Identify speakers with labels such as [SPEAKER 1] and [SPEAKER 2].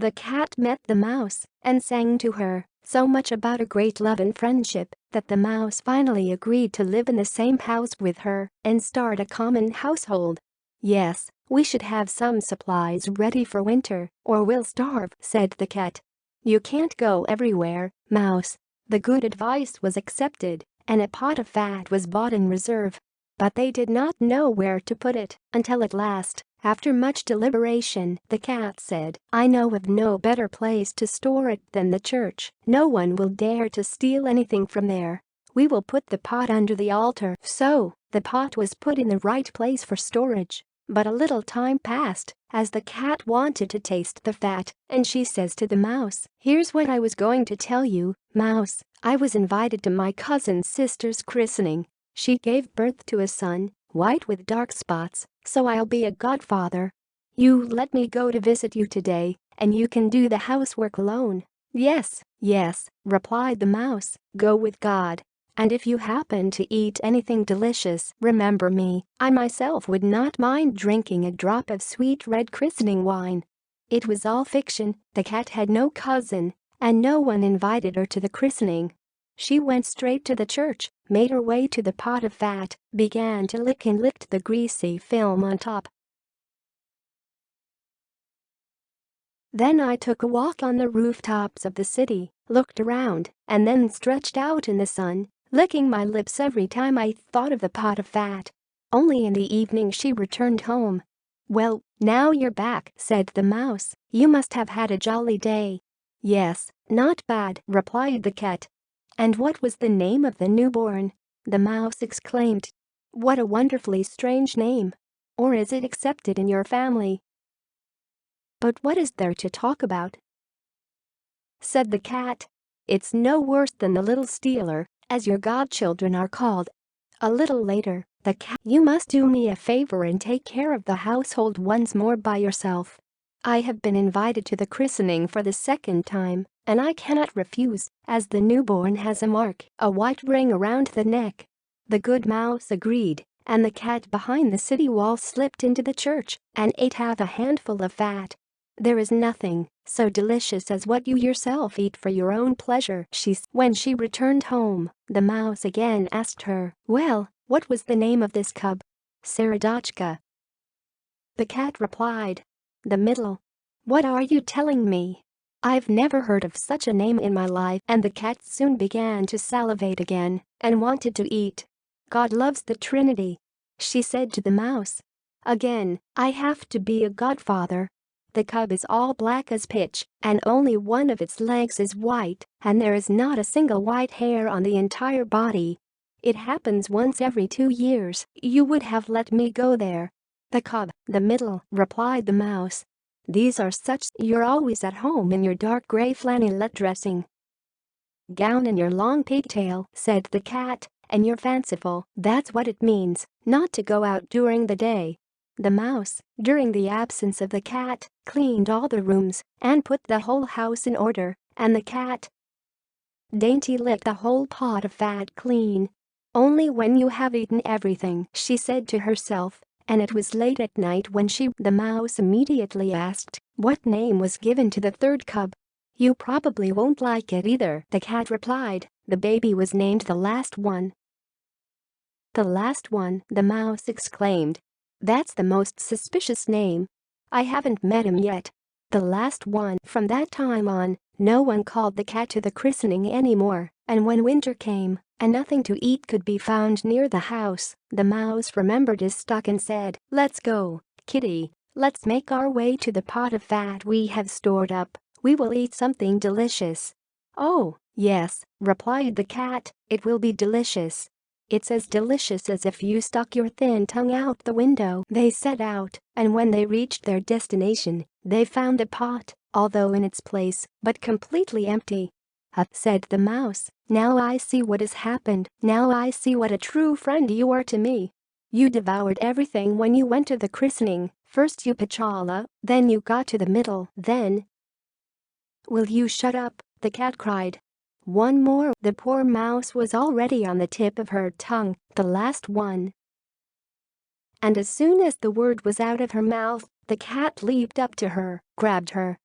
[SPEAKER 1] The cat met the mouse and sang to her so much about a great love and friendship that the mouse finally agreed to live in the same house with her and start a common household. "Yes, we should have some supplies ready for winter or we'll starve," said the cat. "You can't go everywhere, Mouse." The good advice was accepted and a pot of fat was bought in reserve. But they did not know where to put it until at last, after much deliberation, the cat said, "I know of no better place to store it than the church. No one will dare to steal anything from there. We will put the pot under the altar." So, the pot was put in the right place for storage. But a little time passed as the cat wanted to taste the fat, and she says to the mouse, "Here's what I was going to tell you, Mouse. I was invited to my cousin's sister's christening. She gave birth to a son, white with dark spots, so I'll be a godfather. You let me go to visit you today, and you can do the housework alone." "Yes, yes," replied the mouse, "go with God. And if you happen to eat anything delicious, remember me. I myself would not mind drinking a drop of sweet red christening wine." It was all fiction. The cat had no cousin, and no one invited her to the christening. She went straight to the church, made her way to the pot of fat, began to lick and licked the greasy film on top. "Then I took a walk on the rooftops of the city, looked around, and then stretched out in the sun, licking my lips every time I thought of the pot of fat. Only in the evening she returned home." "Well, now you're back," said the mouse. "You must have had a jolly day." "Yes, not bad," replied the cat. "And what was the name of the newborn?" The mouse exclaimed. "What a wonderfully strange name! Or is it accepted in your family?" "But what is there to talk about?" said the cat. "It's no worse than the little stealer, as your godchildren are called." A little later, the cat, "You must do me a favor and take care of the household once more by yourself. I have been invited to the christening for the second time, and I cannot refuse, as the newborn has a white ring around the neck." The good mouse agreed, and the cat behind the city wall slipped into the church and ate half a handful of fat. "There is nothing so delicious as what you yourself eat for your own pleasure," she said. When she returned home, the mouse again asked her, "Well, what was the name of this cub?" "Saradochka." The cat replied. "The middle." "What are you telling me? I've never heard of such a name in my life." And the cat soon began to salivate again and wanted to eat. "God loves the Trinity," she said to the mouse. "Again, I have to be a godfather. The cub is all black as pitch, and only one of its legs is white, and there is not a single white hair on the entire body. It happens once every 2 years. You would have let me go there." "The cub, the middle," replied the mouse. "These are such. You're always at home in your dark gray flannelette dressing gown and your long pigtail," said the cat, "and you're fanciful. That's what it means, not to go out during the day." The mouse, during the absence of the cat, cleaned all the rooms and put the whole house in order, and the cat dainty licked the whole pot of fat clean. "Only when you have eaten everything," she said to herself, and it was late at night when the mouse immediately asked what name was given to the third cub. "You probably won't like it either," the cat replied. "The baby was named the last one." "The last one?" the mouse exclaimed. "That's the most suspicious name. I haven't met him yet." The last one. From that time on, no one called the cat to the christening anymore, and when winter came and nothing to eat could be found near the house, the mouse remembered his stock and said, "Let's go, kitty, let's make our way to the pot of fat we have stored up. We will eat something delicious." "Oh, yes," replied the cat, "it will be delicious. It's as delicious as if you stuck your thin tongue out the window." They set out, and when they reached their destination, they found the pot, although in its place, but completely empty. Said the mouse, "Now I see what has happened. Now I see what a true friend you are to me. You devoured everything when you went to the christening. First you pachala, then you got to the middle, then—" "Will you shut up?" the cat cried. "One more." The poor mouse was already on the tip of her tongue, "the last one." And as soon as the word was out of her mouth, the cat leaped up to her, grabbed her,